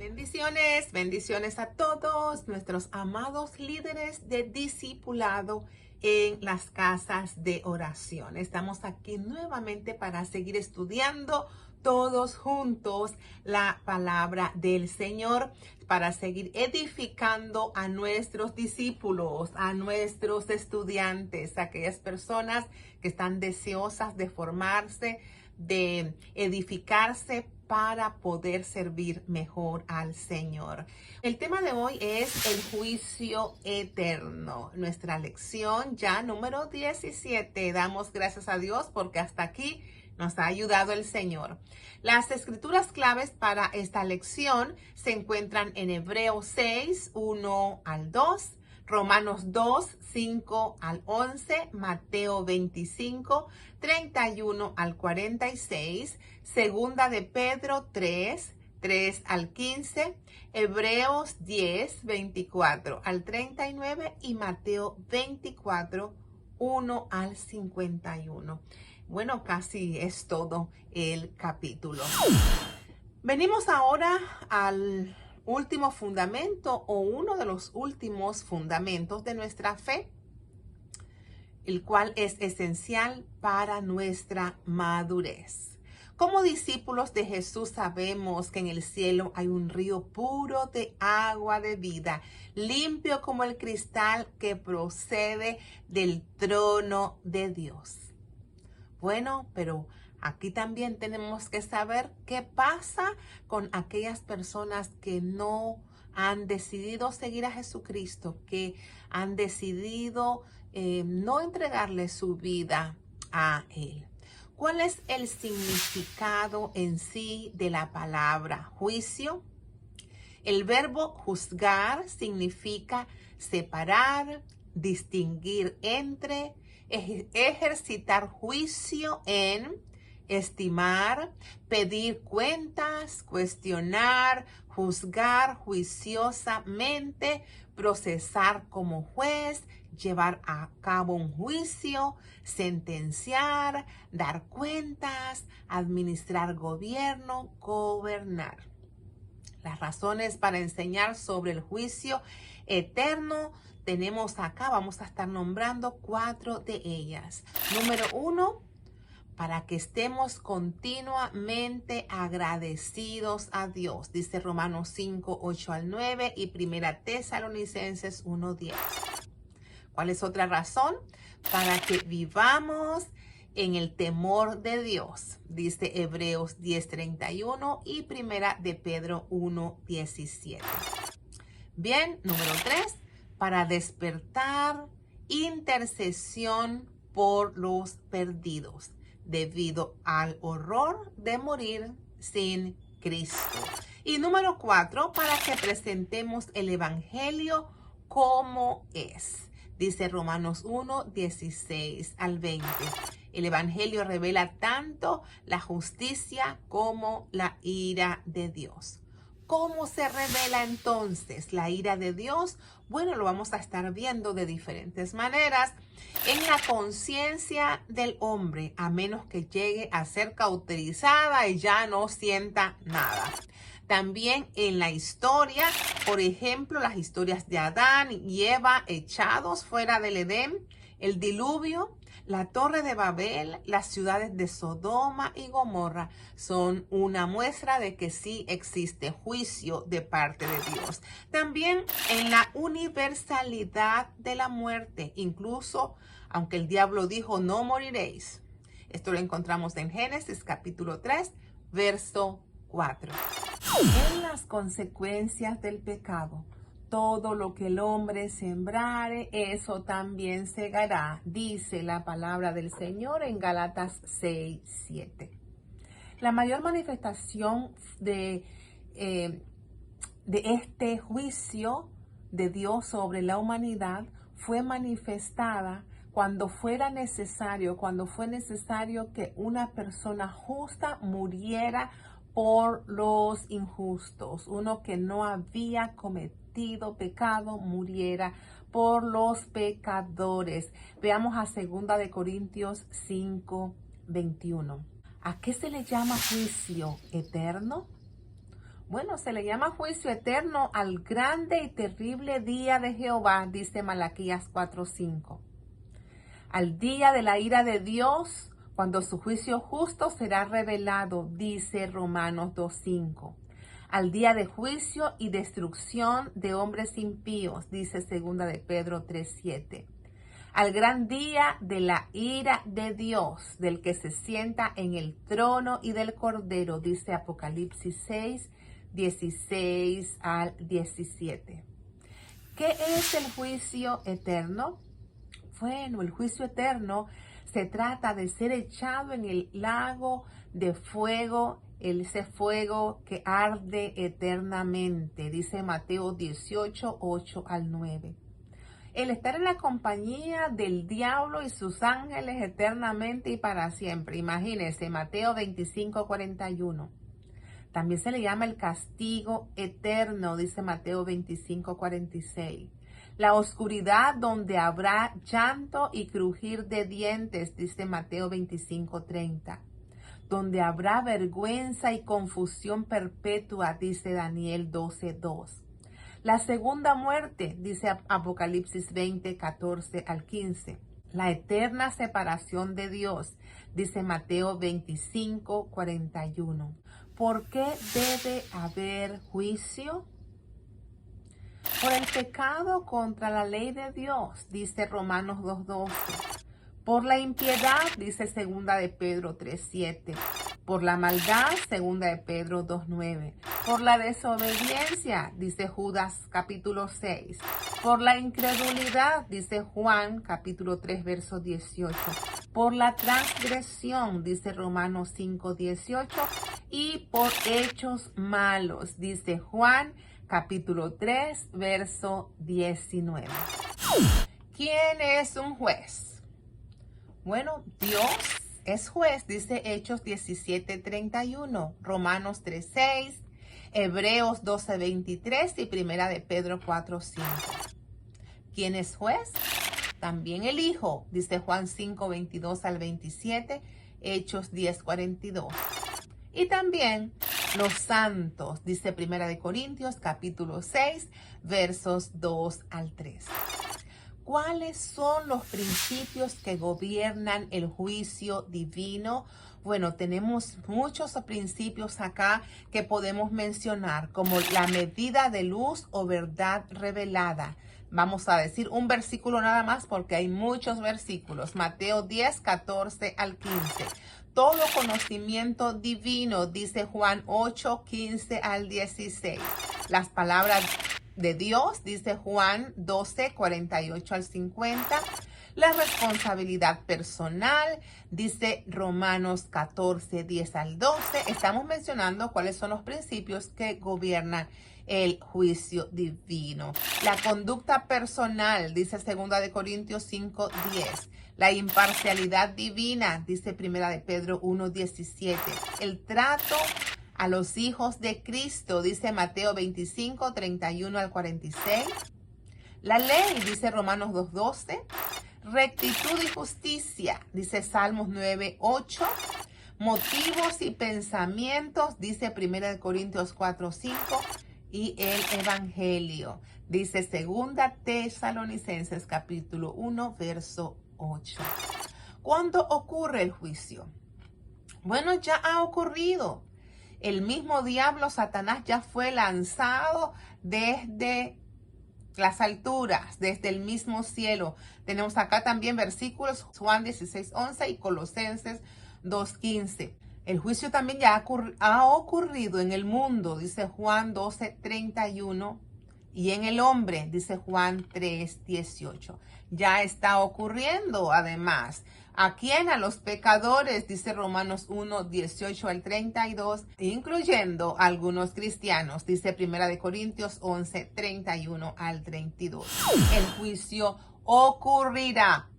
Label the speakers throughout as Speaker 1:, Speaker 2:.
Speaker 1: Bendiciones, bendiciones a todos nuestros amados líderes de discipulado en las casas de oración. Estamos aquí nuevamente para seguir estudiando todos juntos la palabra del Señor, para seguir edificando a nuestros discípulos, a nuestros estudiantes, a aquellas personas que están deseosas de formarse, de edificarse para poder servir mejor al Señor. El tema de hoy es el juicio eterno. Nuestra lección ya número 17. Damos gracias a Dios porque hasta aquí nos ha ayudado el Señor. Las escrituras claves para esta lección se encuentran en Hebreos 6, 1 al 2, Romanos 2, 5 al 11, Mateo 25, 31 al 46, Segunda de Pedro 3, 3 al 15, Hebreos 10, 24 al 39 y Mateo 24, 1 al 51. Bueno, casi es todo el capítulo. Venimos ahora al último fundamento o uno de los últimos fundamentos de nuestra fe, el cual es esencial para nuestra madurez. Como discípulos de Jesús sabemos que en el cielo hay un río puro de agua de vida, limpio como el cristal que procede del trono de Dios. Bueno, pero aquí también tenemos que saber qué pasa con aquellas personas que no han decidido seguir a Jesucristo, que han decidido no entregarle su vida a Él. ¿Cuál es el significado en sí de la palabra juicio? El verbo juzgar significa separar, distinguir entre, ejercitar juicio en, estimar, pedir cuentas, cuestionar, juzgar juiciosamente, procesar como juez, llevar a cabo un juicio, sentenciar, dar cuentas, administrar gobierno, gobernar. Las razones para enseñar sobre el juicio eterno tenemos acá, vamos a estar nombrando 4 de ellas. Número 1, para que estemos continuamente agradecidos a Dios, dice Romanos 5, 8 al 9 y Primera Tesalonicenses 1, 10. ¿Cuál es otra razón? Para que vivamos en el temor de Dios, dice Hebreos 10:31 y Primera de Pedro 1:17. Bien, número 3, para despertar intercesión por los perdidos, debido al horror de morir sin Cristo. Y número 4, para que presentemos el Evangelio como es. Dice Romanos 1, 16 al 20. El Evangelio revela tanto la justicia como la ira de Dios. ¿Cómo se revela entonces la ira de Dios? Bueno, lo vamos a estar viendo de diferentes maneras. En la conciencia del hombre, a menos que llegue a ser cauterizada y ya no sienta nada. También en la historia, por ejemplo, las historias de Adán y Eva echados fuera del Edén, el diluvio, la Torre de Babel, las ciudades de Sodoma y Gomorra son una muestra de que sí existe juicio de parte de Dios. También en la universalidad de la muerte, incluso aunque el diablo dijo no moriréis. Esto lo encontramos en Génesis capítulo 3, verso 4. En las consecuencias del pecado, todo lo que el hombre sembrare, eso también segará, dice la palabra del Señor en Gálatas 6, 7. La mayor manifestación de este juicio de Dios sobre la humanidad fue manifestada cuando fue necesario que una persona justa muriera por los injustos, uno que no había cometido pecado muriera por los pecadores. Veamos a 2 de Corintios 5, 21. ¿A qué se le llama juicio eterno? Bueno, se le llama juicio eterno al grande y terrible día de Jehová, dice Malaquías 4:5. Al día de la ira de Dios, cuando su juicio justo será revelado, dice Romanos 2:5. Al día de juicio y destrucción de hombres impíos, dice 2 de Pedro 3:7. Al gran día de la ira de Dios, del que se sienta en el trono y del Cordero, dice Apocalipsis 6:16 al 17. ¿Qué es el juicio eterno? Bueno, el juicio eterno se trata de ser echado en el lago de fuego, ese fuego que arde eternamente, dice Mateo 18:8 al 9. El estar en la compañía del diablo y sus ángeles eternamente y para siempre. Imagínense, Mateo 25:41. También se le llama el castigo eterno, dice Mateo 25:46. La oscuridad donde habrá llanto y crujir de dientes, dice Mateo 25:30. Donde habrá vergüenza y confusión perpetua, dice Daniel 12:2. La segunda muerte, dice Apocalipsis 20:14 al 15. La eterna separación de Dios, dice Mateo 25:41. ¿Por qué debe haber juicio? Por el pecado contra la ley de Dios, dice Romanos 2:12. Por la impiedad, dice 2 de Pedro 3:7. Por la maldad, 2 de Pedro 2:9. Por la desobediencia, dice Judas capítulo 6. Por la incredulidad, dice Juan capítulo 3, verso 18. Por la transgresión, dice Romanos 5:18. Y por hechos malos, dice Juan capítulo 3, verso 19. ¿Quién es un juez? Bueno, Dios es juez, dice Hechos 17:31, Romanos 3:6, Hebreos 12:23 y Primera de Pedro 4:5. ¿Quién es juez? También el Hijo, dice Juan 5:22 al 27, Hechos 10:42. Y también los santos, dice Primera de Corintios capítulo 6, versos 2 al 3. ¿Cuáles son los principios que gobiernan el juicio divino? Bueno, tenemos muchos principios acá que podemos mencionar, como la medida de luz o verdad revelada. Vamos a decir un versículo nada más porque hay muchos versículos. Mateo 10:14 al 15. Todo conocimiento divino, dice Juan 8:15 al 16. Las palabras de Dios, dice Juan 12:48 al 50. La responsabilidad personal, dice Romanos 14:10 al 12. Estamos mencionando cuáles son los principios que gobiernan el juicio divino. La conducta personal, dice 2 de Corintios 5:10. La imparcialidad divina, dice 1 de Pedro 1:17. El trato a los hijos de Cristo, dice Mateo 25:31 al 46. La ley, dice Romanos 2:12. Rectitud y justicia, dice Salmos 9:8. Motivos y pensamientos, dice 1 de Corintios 4:5. Y el Evangelio, dice 2 Tesalonicenses capítulo 1, verso 8. ¿Cuándo ocurre el juicio? Bueno, ya ha ocurrido. El mismo diablo, Satanás, ya fue lanzado desde las alturas, desde el mismo cielo. Tenemos acá también versículos, Juan 16:11 y Colosenses 2:15. El juicio también ya ha ocurrido en el mundo, dice Juan 12:31, y en el hombre, dice Juan 3:18. Ya está ocurriendo además. ¿A quién? A los pecadores, dice Romanos 1:18 al 32, incluyendo a algunos cristianos, dice 1 de Corintios 11:31 al 32. El juicio ocurrirá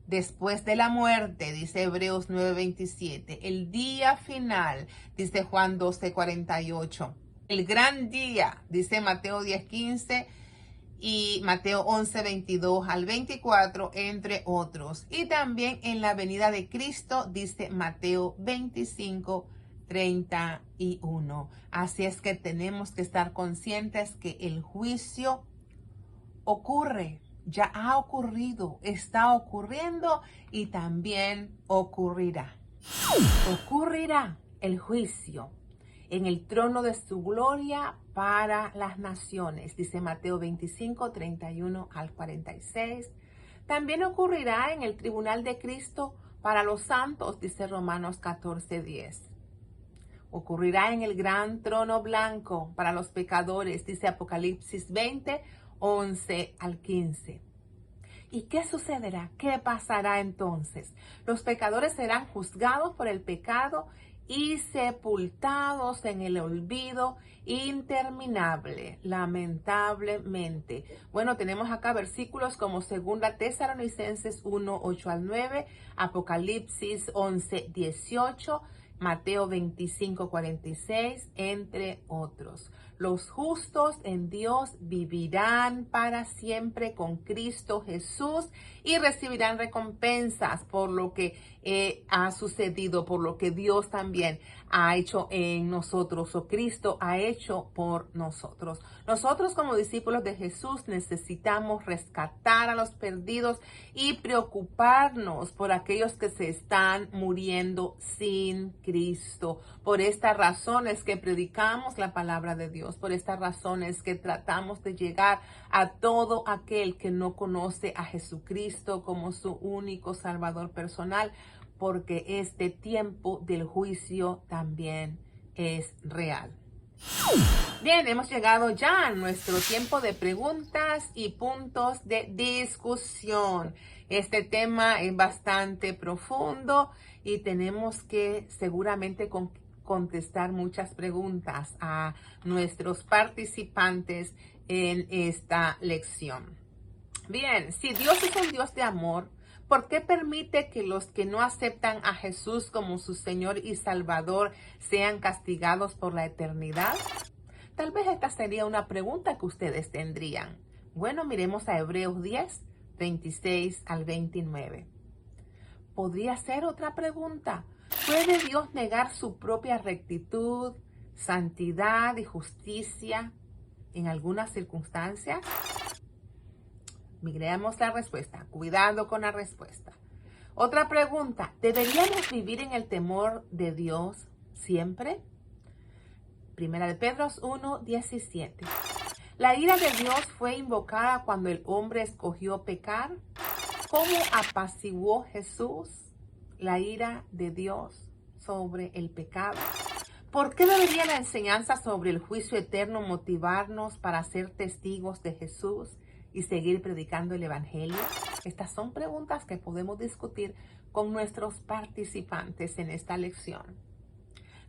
Speaker 1: después de la muerte, dice Hebreos 9:27. El día final, dice Juan 12:48. El gran día, dice Mateo 10:15 y Mateo 11:22 al 24, entre otros. Y también en la venida de Cristo, dice Mateo 25, 31. Así es que tenemos que estar conscientes que el juicio ocurre, ya ha ocurrido, está ocurriendo y también ocurrirá. Ocurrirá el juicio en el trono de su gloria para las naciones, dice Mateo 25, 31 al 46. También ocurrirá en el tribunal de Cristo para los santos, dice Romanos 14, 10. Ocurrirá en el gran trono blanco para los pecadores, dice Apocalipsis 20, 11 al 15. ¿Y qué sucederá? ¿Qué pasará entonces? Los pecadores serán juzgados por el pecado y sepultados en el olvido interminable, lamentablemente. Bueno, tenemos acá versículos como 2 Tesalonicenses 1, 8 al 9, Apocalipsis 11, 18, Mateo 25, 46, entre otros. Los justos en Dios vivirán para siempre con Cristo Jesús y recibirán recompensas por lo que ha sucedido, por lo que Dios también ha hecho en nosotros, o Cristo ha hecho por nosotros. Nosotros como discípulos de Jesús necesitamos rescatar a los perdidos y preocuparnos por aquellos que se están muriendo sin Cristo. Por estas razones que predicamos la palabra de Dios, por estas razones que tratamos de llegar a todo aquel que no conoce a Jesucristo como su único Salvador personal, porque este tiempo del juicio también es real. Bien, hemos llegado ya a nuestro tiempo de preguntas y puntos de discusión. Este tema es bastante profundo y tenemos que seguramente contestar muchas preguntas a nuestros participantes en esta lección. Bien, si Dios es un Dios de amor, ¿por qué permite que los que no aceptan a Jesús como su Señor y Salvador sean castigados por la eternidad? Tal vez esta sería una pregunta que ustedes tendrían. Bueno, miremos a Hebreos 10, 26 al 29. Podría ser otra pregunta. ¿Puede Dios negar su propia rectitud, santidad y justicia en algunas circunstancias? Miremos la respuesta. Cuidado con la respuesta. Otra pregunta. ¿Deberíamos vivir en el temor de Dios siempre? Primera de Pedro 1, 17. ¿La ira de Dios fue invocada cuando el hombre escogió pecar? ¿Cómo apaciguó Jesús la ira de Dios sobre el pecado? ¿Por qué debería la enseñanza sobre el juicio eterno motivarnos para ser testigos de Jesús y seguir predicando el Evangelio? Estas son preguntas que podemos discutir con nuestros participantes en esta lección.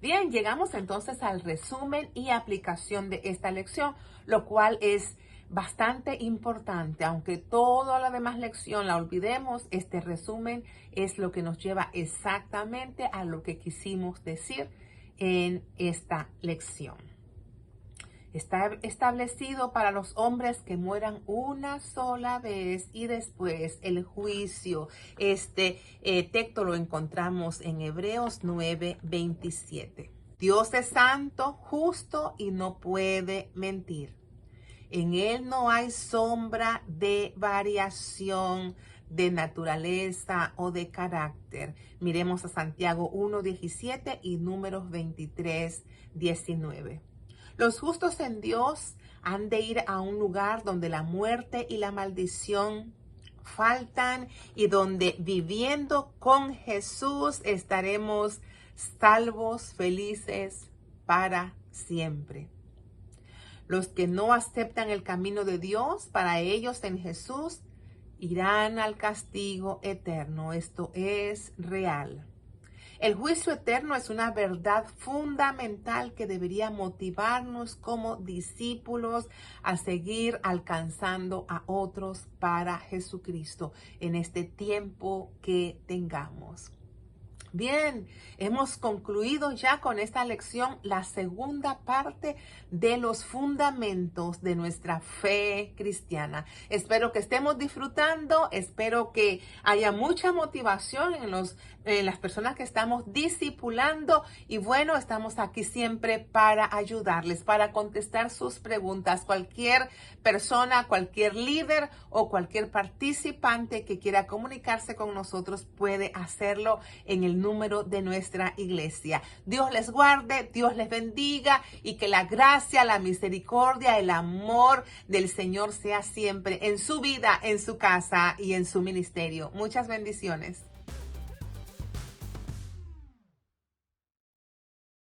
Speaker 1: Bien, llegamos entonces al resumen y aplicación de esta lección, lo cual es bastante importante. Aunque toda la demás lección la olvidemos, este resumen es lo que nos lleva exactamente a lo que quisimos decir en esta lección. Está establecido para los hombres que mueran una sola vez y después el juicio. Este texto lo encontramos en Hebreos 9, 27. Dios es santo, justo y no puede mentir. En Él no hay sombra de variación de naturaleza o de carácter. Miremos a Santiago 1:17 y Números 23:19. Los justos en Dios han de ir a un lugar donde la muerte y la maldición faltan y donde viviendo con Jesús estaremos salvos, felices para siempre. Los que no aceptan el camino de Dios para ellos en Jesús irán al castigo eterno. Esto es real. El juicio eterno es una verdad fundamental que debería motivarnos como discípulos a seguir alcanzando a otros para Jesucristo en este tiempo que tengamos. Bien, hemos concluido ya con esta lección la segunda parte de los fundamentos de nuestra fe cristiana. Espero que estemos disfrutando, espero que haya mucha motivación en las personas que estamos discipulando y bueno, estamos aquí siempre para ayudarles, para contestar sus preguntas. Cualquier persona, cualquier líder o cualquier participante que quiera comunicarse con nosotros puede hacerlo en el número de nuestra iglesia. Dios les guarde, Dios les bendiga y que la gracia, la misericordia, el amor del Señor sea siempre en su vida, en su casa y en su ministerio. Muchas bendiciones.